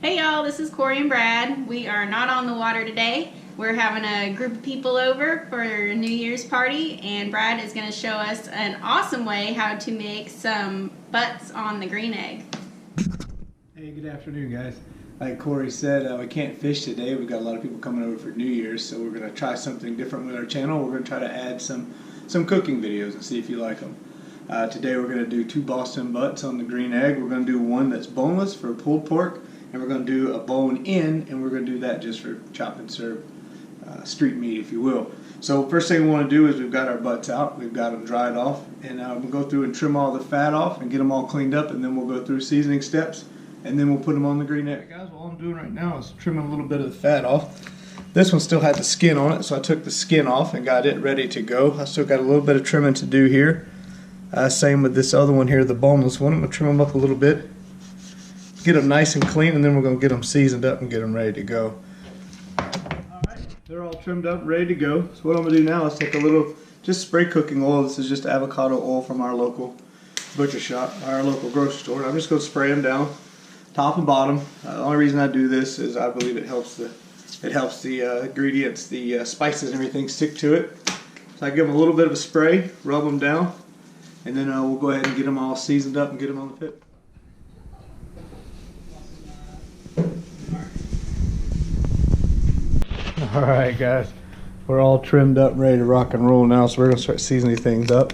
Hey y'all, this is Corey and Brad. We are not on the water today. We're having a group of people over for a New Year's party, and Brad is going to show us an awesome way how to make some butts on the green egg. Hey, good afternoon, guys. Like Corey said, we can't fish today. We've got a lot of people coming over for New Year's, so we're going to try something different with our channel. We're going to try to add some cooking videos and see if you like them. Today we're going to do 2 Boston butts on the green egg. We're going to do one that's boneless for pulled pork, and we're going to do a bone in, and we're going to do that just for chop and serve street meat, if you will. So first thing we want to do is we've got our butts out. We've got them dried off, and we'll go through and trim all the fat off and get them all cleaned up, and then we'll go through seasoning steps, and then we'll put them on the green egg. Guys, all I'm doing right now is trimming a little bit of the fat off. This one still had the skin on it, so I took the skin off and got it ready to go. I still got a little bit of trimming to do here. Same with this other one here, the boneless one. I'm going to trim them up a little bit, get them nice and clean, and then we're going to get them seasoned up and get them ready to go. Alright, they're all trimmed up, ready to go. So what I'm going to do now is take a little, just spray cooking oil. This is just avocado oil from our local butcher shop, our local grocery store. I'm just going to spray them down, top and bottom. The only reason I do this is I believe it helps the ingredients, the spices and everything stick to it. So I give them a little bit of a spray, rub them down, and then we'll go ahead and get them all seasoned up and get them on the pit. Alright guys, we're all trimmed up, ready to rock and roll now, so we're going to start seasoning things up.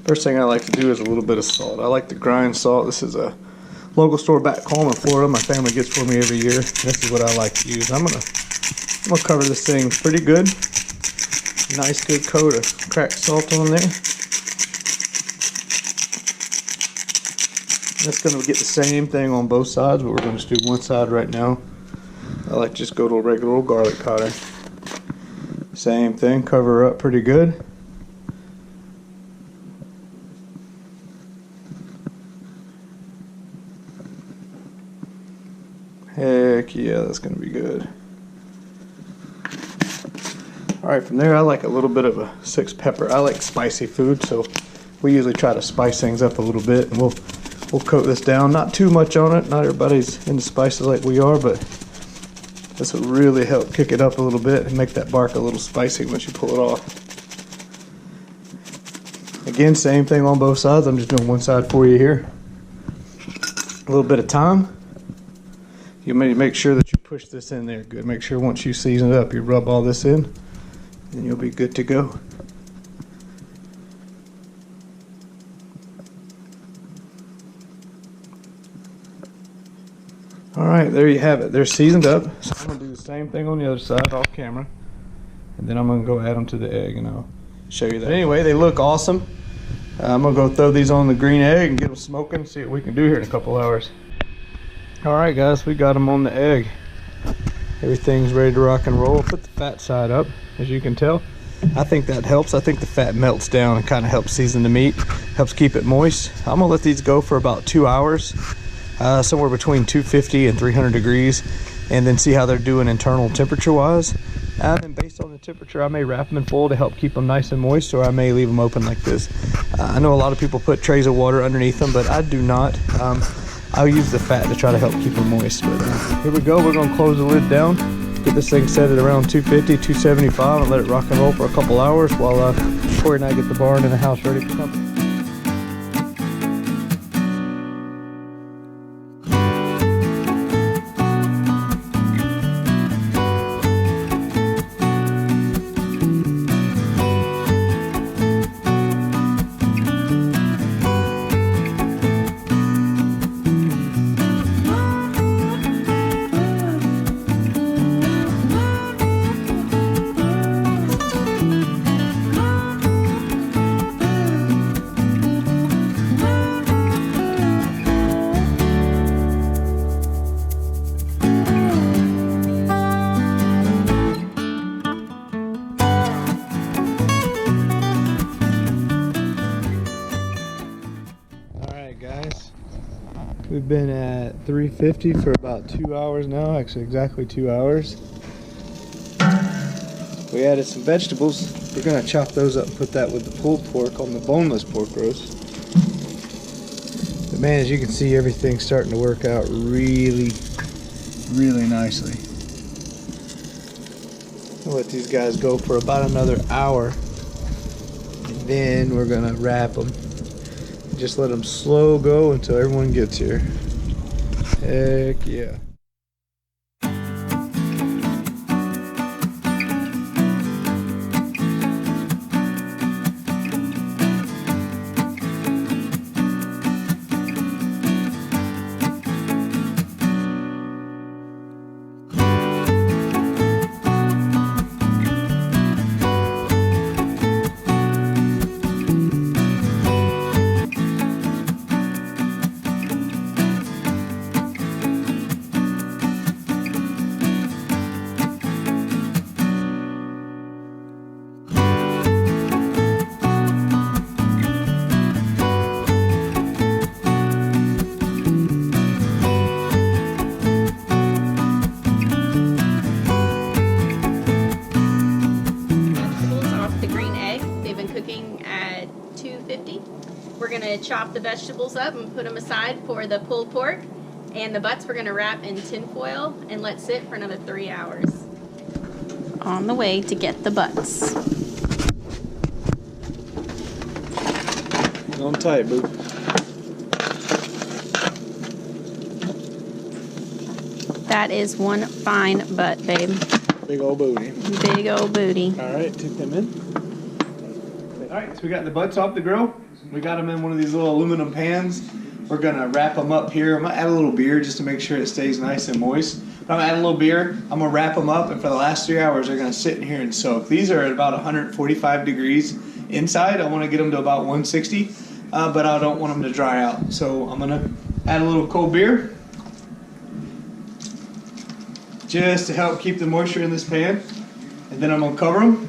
First thing I like to do is a little bit of salt. I like to grind salt. This is a local store back home in Florida. My family gets for me every year. This is what I like to use. I'm gonna cover this thing pretty good. Nice good coat of cracked salt on there. That's going to get the same thing on both sides, but we're going to just do one side right now. I like to just go to a regular old garlic powder. Same thing, cover her up pretty good. Heck yeah, that's going to be good. Alright, from there I like a little bit of a 6 pepper. I like spicy food, so we usually try to spice things up a little bit, and we'll coat this down. Not too much on it. Not everybody's into spices like we are, but this will really help kick it up a little bit and make that bark a little spicy once you pull it off. Again, same thing on both sides. I'm just doing one side for you here. A little bit of thyme. You may make sure that you push this in there good. Make sure once you season it up, you rub all this in, and you'll be good to go. Alright, there you have it. They're seasoned up. So I'm going to do the same thing on the other side off camera. And then I'm going to go add them to the egg and I'll show you that. But anyway, they look awesome. I'm going to go throw these on the green egg and get them smoking, see what we can do here in a couple hours. Alright guys, we got them on the egg. Everything's ready to rock and roll. Put the fat side up, as you can tell. I think that helps. I think the fat melts down and kind of helps season the meat. Helps keep it moist. I'm going to let these go for about 2 hours. Somewhere between 250 and 300 degrees, and then see how they're doing internal temperature wise. And then based on the temperature, I may wrap them in foil to help keep them nice and moist, or I may leave them open like this. I know a lot of people put trays of water underneath them, but I do not. I'll use the fat to try to help keep them moist. But here we go. We're going to close the lid down, get this thing set at around 250, 275, and let it rock and roll for a couple hours while Corey and I get the barn and the house ready for company. We've been at 350 for about 2 hours now, actually exactly 2 hours. We added some vegetables. We're going to chop those up and put that with the pulled pork on the boneless pork roast. The man, as you can see, everything's starting to work out really, really nicely. I'll let these guys go for about another hour, and then we're gonna wrap them. Just let them slow go until everyone gets here. Heck yeah. We're going to chop the vegetables up and put them aside for the pulled pork, and the butts we're going to wrap in tin foil and let sit for another 3 hours. On the way to get the butts. On tight, boo. That is one fine butt, babe. Big old booty. Big old booty. All right, take them in. All right, so we got the butts off the grill. We got them in one of these little aluminum pans. We're gonna wrap them up here. I'm gonna add a little beer just to make sure it stays nice and moist. But I'm gonna add a little beer. I'm gonna wrap them up, and for the last 3 hours, they're gonna sit in here and soak. These are at about 145 degrees inside. I wanna get them to about 160, but I don't want them to dry out. So I'm gonna add a little cold beer just to help keep the moisture in this pan. And then I'm gonna cover them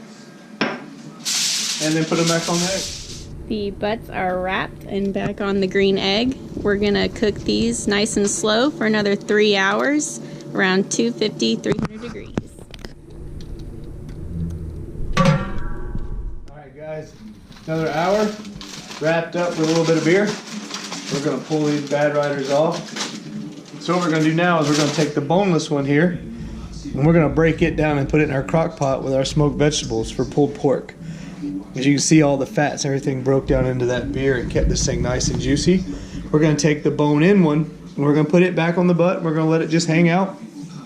and then put them back on the egg. The butts are wrapped and back on the green egg. We're gonna cook these nice and slow for another 3 hours, around 250, 300 degrees. All right, guys, another hour, wrapped up with a little bit of beer. We're gonna pull these bad riders off. So what we're gonna do now is we're gonna take the boneless one here, and we're gonna break it down and put it in our crock pot with our smoked vegetables for pulled pork. As you can see, all the fats, everything broke down into that beer and kept this thing nice and juicy. We're gonna take the bone-in one, and we're gonna put it back on the butt, and we're gonna let it just hang out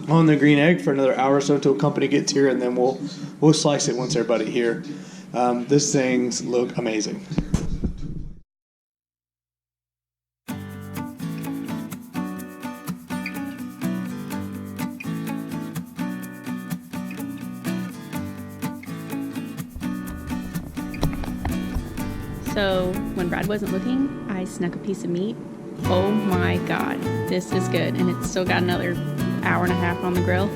on the green egg for another hour or so until company gets here, and then we'll slice it once everybody here. This things look amazing. So when Brad wasn't looking, I snuck a piece of meat. Oh my God, this is good. And it's still got another hour and a half on the grill.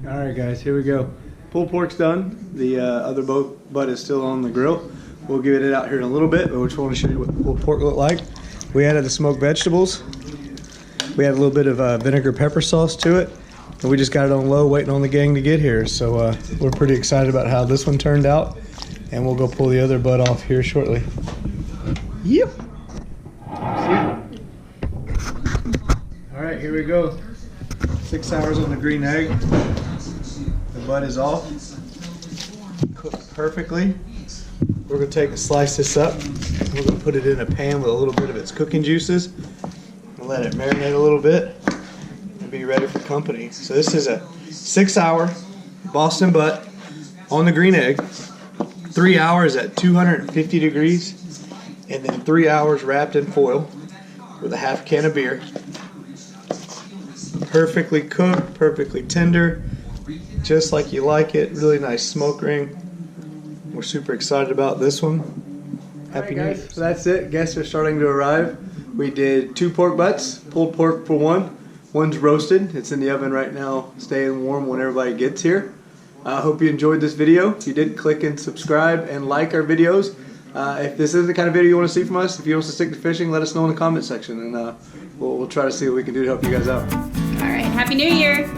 All right, guys, here we go. Pulled pork's done. The other butt is still on the grill. We'll get it out here in a little bit, but we just want to show you what pulled pork looked like. We added the smoked vegetables. We added a little bit of vinegar pepper sauce to it, and we just got it on low, waiting on the gang to get here. So we're pretty excited about how this one turned out, and we'll go pull the other butt off here shortly. Yep. right, here we go. 6 hours on the green egg. The butt is off. Cooked perfectly. We're going to slice this up. We're going to put it in a pan with a little bit of its cooking juices and let it marinate a little bit and be ready for company. So this is a 6-hour Boston butt on the green egg. 3 hours at 250 degrees, and then 3 hours wrapped in foil with a half can of beer. Perfectly cooked, perfectly tender, just like you like it. Really nice smoke ring. We're super excited about this one. Happy New Year. So that's it. Guests are starting to arrive. We did 2 pork butts, pulled pork for one. One's roasted. It's in the oven right now, staying warm when everybody gets here. I hope you enjoyed this video. If you did, click and subscribe and like our videos. If this is the kind of video you want to see from us, if you want us to stick to fishing, let us know in the comment section, and we'll try to see what we can do to help you guys out. All right, Happy New Year.